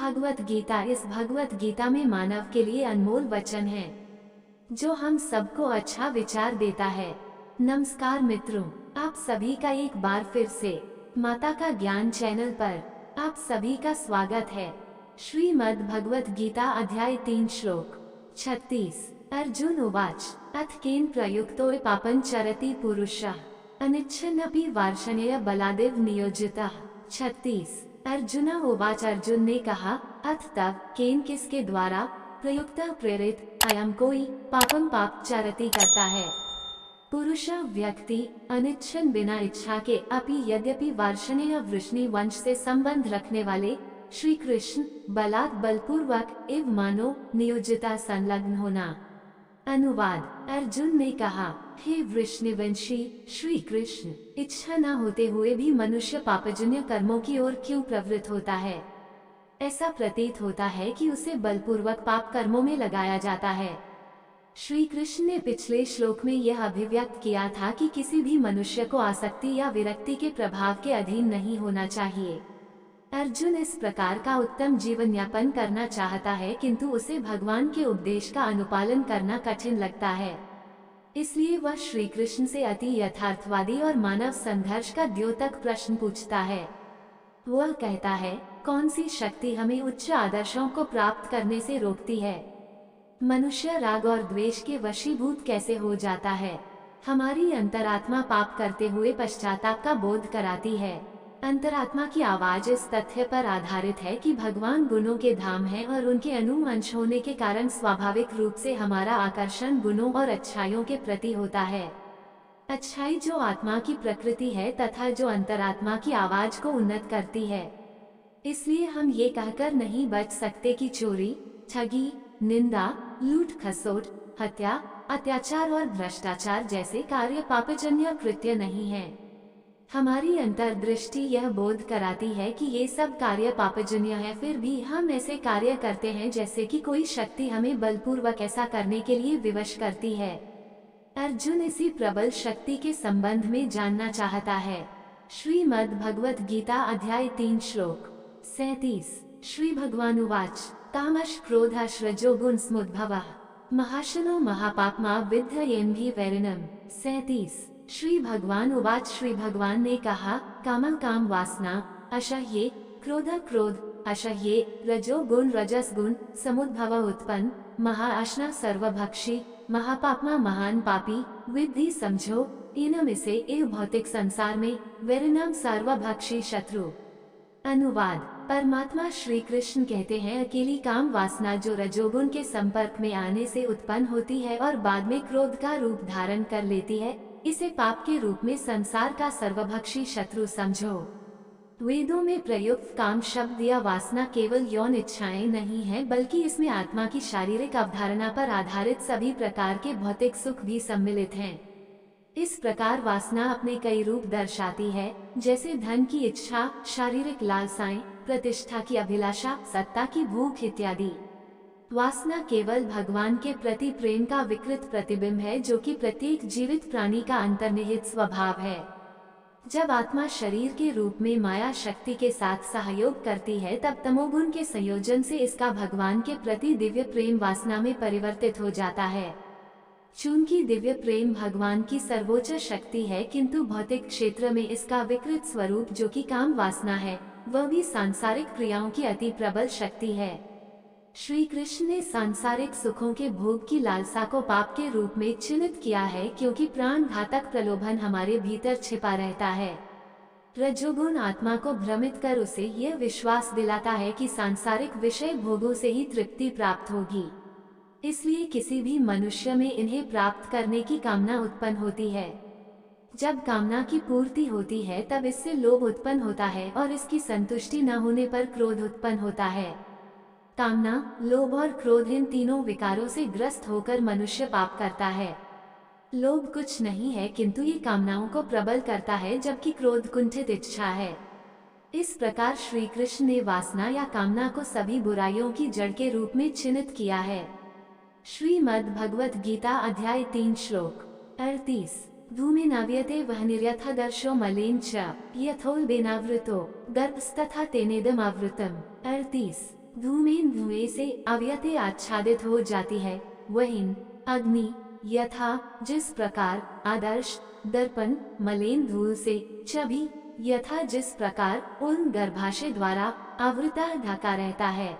भगवत गीता। इस भगवत गीता में मानव के लिए अनमोल वचन है जो हम सबको अच्छा विचार देता है। नमस्कार मित्रों, आप सभी का एक बार फिर से माता का ज्ञान चैनल पर आप सभी का स्वागत है। श्रीमद् भगवत गीता अध्याय 3 श्लोक 36। अर्जुन उवाच अथ केन प्रयुक्तो पापं चरति पुरुषः अनिच्छन्नपि वार्ष्णेय बलादेव नियोजितः। 36। अर्जुन उवाच, अर्जुन ने कहा, अथ तब केन किसके द्वारा प्रयुक्त प्रेरित अयम कोई पापम पाप चरति करता है। पुरुष व्यक्ति अनिच्छन बिना इच्छा के अपि यद्यपि वार्ष्णेय वृष्णि वंश से संबंध रखने वाले श्री कृष्ण बलात् बलपूर्वक एवं मानो नियोजिता संलग्न होना। अनुवाद। अर्जुन ने कहा, हे वृष्णिवंशी श्री कृष्ण, इच्छा न होते हुए भी मनुष्य पापजन्य कर्मों की ओर क्यों प्रवृत्त होता है। ऐसा प्रतीत होता है कि उसे बलपूर्वक पाप कर्मों में लगाया जाता है। श्री कृष्ण ने पिछले श्लोक में यह अभिव्यक्त किया था कि किसी भी मनुष्य को आसक्ति या विरक्ति के प्रभाव के अधीन नहीं होना चाहिए। अर्जुन इस प्रकार का उत्तम जीवन यापन करना चाहता है, किंतु उसे भगवान के उपदेश का अनुपालन करना कठिन लगता है। इसलिए वह श्री कृष्ण से अति यथार्थवादी और मानव संघर्ष का द्योतक प्रश्न पूछता है। वह कहता है, कौन सी शक्ति हमें उच्च आदर्शों को प्राप्त करने से रोकती है। मनुष्य राग और द्वेष के वशीभूत कैसे हो जाता है। हमारी अंतरात्मा पाप करते हुए पश्चाताप का बोध कराती है। अंतरात्मा की आवाज इस तथ्य पर आधारित है कि भगवान गुणों के धाम हैं और उनके अनुअंश होने के कारण स्वाभाविक रूप से हमारा आकर्षण गुणों और अच्छाइयों के प्रति होता है। अच्छाई जो आत्मा की प्रकृति है तथा जो अंतरात्मा की आवाज को उन्नत करती है। इसलिए हम ये कहकर नहीं बच सकते कि चोरी, ठगी, निंदा, लूट खसोट, हत्या, अत्याचार और भ्रष्टाचार जैसे कार्य पापजन्य कृत्य नहीं है। हमारी अंतर्दृष्टि यह बोध कराती है कि ये सब कार्य पापजन्य है, फिर भी हम ऐसे कार्य करते हैं जैसे कि कोई शक्ति हमें बलपूर्वक ऐसा करने के लिए विवश करती है। अर्जुन इसी प्रबल शक्ति के संबंध में जानना चाहता है। श्रीमद् भगवत गीता अध्याय 3 श्लोक 37। श्री भगवान उवाच कामश क्रोधश रजोगुण स्मुद्भवः महाशनो महापाप्मा विद्धयेन्भि वैरिणम्। 37। श्री भगवान उवाच, श्री भगवान ने कहा, काम काम वासना, असह्ये क्रोध क्रोध असह्ये, रजो गुण रजस गुण समुद्भव उत्पन्न, महाअश्ना सर्वभक्षी महापाप्मा महान पापी विद्धि समझो इनम इसे एव भौतिक संसार में वैरिणम सर्वभक्षी शत्रु। अनुवाद। परमात्मा श्री कृष्ण कहते हैं, अकेली काम वासना जो रजोगुण के संपर्क में आने से उत्पन्न होती है और बाद में क्रोध का रूप धारण कर लेती है, इसे पाप के रूप में संसार का सर्वभक्षी शत्रु समझो। वेदों में प्रयुक्त काम शब्द या वासना केवल यौन इच्छाएं नहीं है, बल्कि इसमें आत्मा की शारीरिक अवधारणा पर आधारित सभी प्रकार के भौतिक सुख भी सम्मिलित हैं। इस प्रकार वासना अपने कई रूप दर्शाती है, जैसे धन की इच्छा, शारीरिक लालसाएं, प्रतिष्ठा की अभिलाषा, सत्ता की भूख इत्यादि। वासना केवल भगवान के प्रति प्रेम का विकृत प्रतिबिंब है, जो कि प्रत्येक जीवित प्राणी का अंतर्निहित स्वभाव है। जब आत्मा शरीर के रूप में माया शक्ति के साथ सहयोग करती है, तब तमोगुण के संयोजन से इसका भगवान के प्रति दिव्य प्रेम वासना में परिवर्तित हो जाता है। चूंकि दिव्य प्रेम भगवान की सर्वोच्च शक्ति है, किंतु भौतिक क्षेत्र में इसका विकृत स्वरूप जो कि काम वासना है, वह भी सांसारिक क्रियाओं की अति प्रबल शक्ति है। श्री कृष्ण ने सांसारिक सुखों के भोग की लालसा को पाप के रूप में चिन्हित किया है, क्योंकि प्राण घातक प्रलोभन हमारे भीतर छिपा रहता है। रजोगुण आत्मा को भ्रमित कर उसे यह विश्वास दिलाता है कि सांसारिक विषय भोगों से ही तृप्ति प्राप्त होगी। इसलिए किसी भी मनुष्य में इन्हें प्राप्त करने की कामना उत्पन्न होती है। जब कामना की पूर्ति होती है, तब इससे लोभ उत्पन्न होता है और इसकी संतुष्टि न होने पर क्रोध उत्पन्न होता है। कामना, लोभ और क्रोध इन तीनों विकारों से ग्रस्त होकर मनुष्य पाप करता है। लोभ कुछ नहीं है, किंतु ये कामनाओं को प्रबल करता है, जबकि क्रोध कुंठित इच्छा है। इस प्रकार श्री कृष्ण ने वासना या कामना को सभी बुराइयों की जड़ के रूप में चिन्हित किया है। श्रीमद् भगवत गीता अध्याय 3 श्लोक 38। धूमे नाव्यते वह निर्यथादर्शो मलेन च यथोल बेनावृतो गर्भस्तथा तेनेदम आवृतम। 38। धुएं से अव्यते आच्छादित हो जाती है। वहीं अग्नि यथा जिस प्रकार आदर्श दर्पण मलिन धूल से, छवि यथा जिस प्रकार उन गर्भाशय द्वारा आवृता ढका रहता है,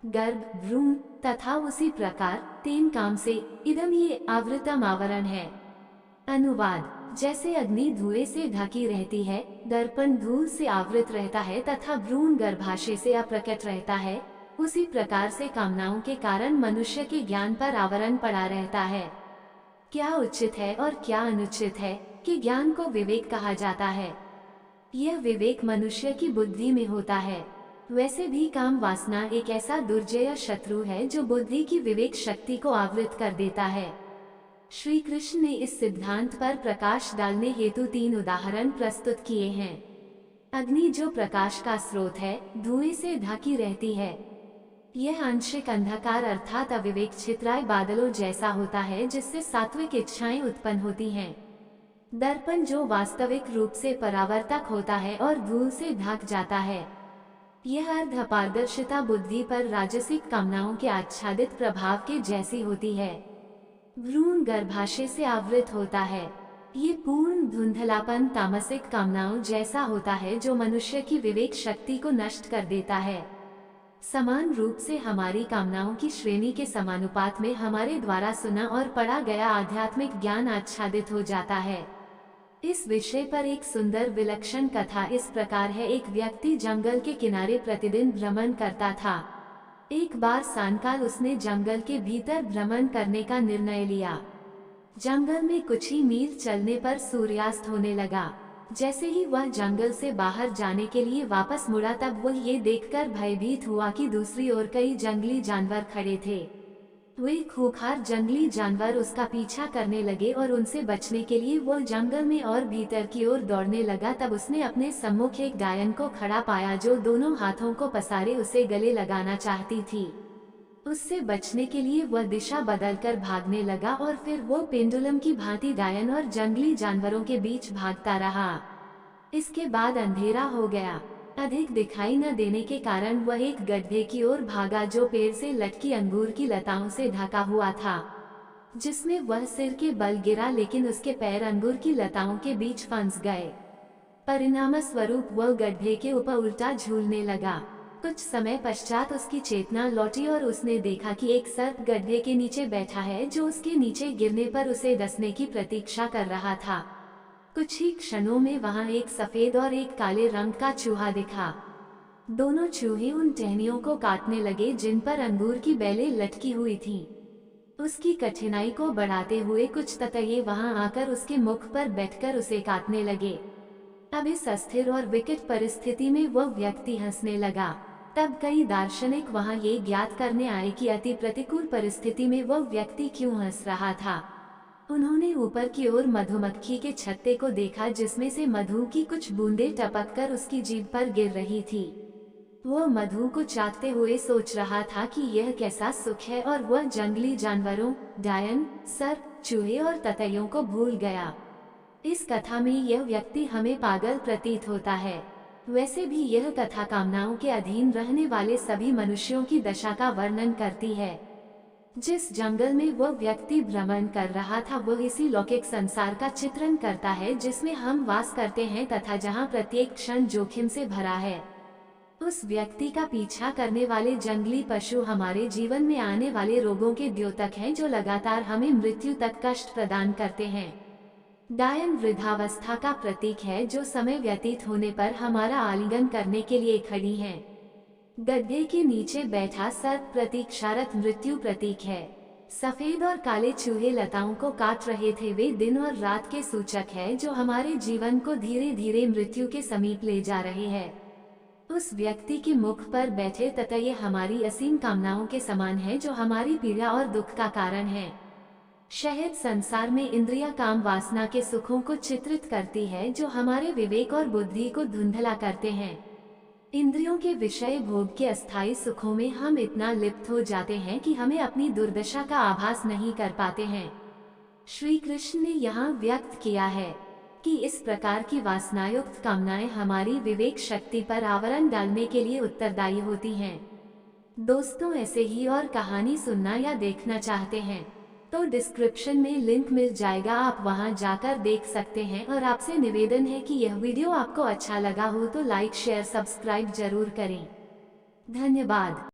गर्भ भ्रूण तथा उसी प्रकार तेन काम से इदम ये आवृतम आवरण है। अनुवाद: जैसे अग्नि धुएं से ढकी रहती है, दर्पण धूल से आवृत रहता है तथा भ्रूण गर्भाशय से अप्रकट रहता है, उसी प्रकार से कामनाओं के कारण मनुष्य के ज्ञान पर आवरण पड़ा रहता है। क्या उचित है और क्या अनुचित है कि ज्ञान को विवेक कहा जाता है। यह विवेक मनुष्य की बुद्धि में होता है। वैसे भी काम वासना एक ऐसा दुर्जय शत्रु है जो बुद्धि की विवेक शक्ति को आवृत कर देता है। श्री कृष्ण ने इस सिद्धांत पर प्रकाश डालने हेतु 3 उदाहरण प्रस्तुत किए हैं। अग्नि जो प्रकाश का स्रोत है, धुएं से ढकी रहती है। यह आंशिक अंधकार अर्थात अविवेक छितराए बादलों जैसा होता है जिससे सात्विक इच्छाएं उत्पन्न होती हैं। दर्पण जो वास्तविक रूप से परावर्तक होता है और धूल से ढक जाता है। यह अर्ध अपारदर्शिता बुद्धि पर राजसिक कामनाओं के आच्छादित प्रभाव के जैसी होती है। भ्रूण गर्भाशय से आवृत होता है। ये पूर्ण धुंधलापन तामसिक कामनाओं जैसा होता है जो मनुष्य की विवेक शक्ति को नष्ट कर देता है। समान रूप से हमारी कामनाओं की श्रेणी के समानुपात में हमारे द्वारा सुना और पढ़ा गया आध्यात्मिक ज्ञान आच्छादित हो जाता है। इस विषय पर एक सुंदर विलक्षण कथा इस प्रकार है। एक व्यक्ति जंगल के किनारे प्रतिदिन भ्रमण करता था। एक बार सायंकाल उसने जंगल के भीतर भ्रमण करने का निर्णय लिया। जंगल में कुछ ही मील चलने पर सूर्यास्त होने लगा। जैसे ही वह जंगल से बाहर जाने के लिए वापस मुड़ा तब वह ये देखकर भयभीत हुआ कि दूसरी ओर कई जंगली जानवर खड़े थे। वे खूंखार जंगली जानवर उसका पीछा करने लगे और उनसे बचने के लिए वो जंगल में और भीतर की ओर दौड़ने लगा। तब उसने अपने सम्मुख एक डायन को खड़ा पाया जो दोनों हाथों को पसारे उसे गले लगाना चाहती थी। उससे बचने के लिए वह दिशा बदलकर भागने लगा और फिर वो पेंडुलम की भांति डायन और जंगली जानवरों के बीच भागता रहा। इसके बाद अंधेरा हो गया। अधिक दिखाई न देने के कारण वह एक गड्ढे की ओर भागा जो पेड़ से लटकी अंगूर की लताओं से ढका हुआ था, जिसमें वह सिर के बल गिरा, लेकिन उसके पैर अंगूर की लताओं के बीच फंस गए। परिणाम स्वरूप वह गड्ढे के ऊपर उल्टा झूलने लगा। कुछ समय पश्चात उसकी चेतना लौटी और उसने देखा कि एक सर्प गड्ढे के नीचे बैठा है जो उसके नीचे गिरने पर उसे डसने की प्रतीक्षा कर रहा था। कुछ ही क्षणों में वहां एक सफेद और एक काले रंग का चूहा दिखा। दोनों चूहे उन टहनियों को काटने लगे जिन पर अंगूर की बेलें लटकी हुई थीं। उसकी कठिनाई को बढ़ाते हुए कुछ ततैये वहां आकर उसके मुख पर बैठकर उसे काटने लगे। अब इस अस्थिर और विकट परिस्थिति में वह व्यक्ति हंसने लगा। तब कई दार्शनिक वहां ये ज्ञात करने आए कि अति प्रतिकूल परिस्थिति में वह व्यक्ति क्यों हंस रहा था। उन्होंने ऊपर की ओर मधुमक्खी के छत्ते को देखा जिसमें से मधु की कुछ बूंदें टपककर उसकी जीभ पर गिर रही थी। वह मधु को चाटते हुए सोच रहा था कि यह कैसा सुख है और वह जंगली जानवरों, डायन, सर्प, चूहे और ततैयों को भूल गया। इस कथा में यह व्यक्ति हमें पागल प्रतीत होता है। वैसे भी यह कथा कामनाओं के अधीन रहने वाले सभी मनुष्यों की दशा का वर्णन करती है। जिस जंगल में वह व्यक्ति भ्रमण कर रहा था वह इसी लौकिक संसार का चित्रण करता है जिसमें हम वास करते हैं तथा जहां प्रत्येक क्षण जोखिम से भरा है। उस व्यक्ति का पीछा करने वाले जंगली पशु हमारे जीवन में आने वाले रोगों के द्योतक हैं जो लगातार हमें मृत्यु तक कष्ट प्रदान करते हैं। डायन वृद्धावस्था का प्रतीक है जो समय व्यतीत होने पर हमारा आलिंगन करने के लिए खड़ी है। गड्ढे के नीचे बैठा सर्प प्रतीक्षारत मृत्यु प्रतीक है। सफेद और काले चूहे लताओं को काट रहे थे। वे दिन और रात के सूचक है जो हमारे जीवन को धीरे धीरे मृत्यु के समीप ले जा रहे हैं। उस व्यक्ति के मुख पर बैठे ततैये हमारी असीम कामनाओं के समान है जो हमारी पीड़ा और दुख का कारण है। शहद संसार में इंद्रिया काम वासना के सुखों को चित्रित करती है जो हमारे विवेक और बुद्धि को धुंधला करते हैं। इंद्रियों के विषय भोग के अस्थायी सुखों में हम इतना लिप्त हो जाते हैं कि हमें अपनी दुर्दशा का आभास नहीं कर पाते हैं। श्री कृष्ण ने यहाँ व्यक्त किया है कि इस प्रकार की वासनायुक्त कामनाएं हमारी विवेक शक्ति पर आवरण डालने के लिए उत्तरदायी होती हैं। दोस्तों, ऐसे ही और कहानी सुनना या देखना चाहते हैं तो डिस्क्रिप्शन में लिंक मिल जाएगा, आप वहां जाकर देख सकते हैं। और आपसे निवेदन है कि यह वीडियो आपको अच्छा लगा हो तो लाइक शेयर सब्सक्राइब जरूर करें। धन्यवाद।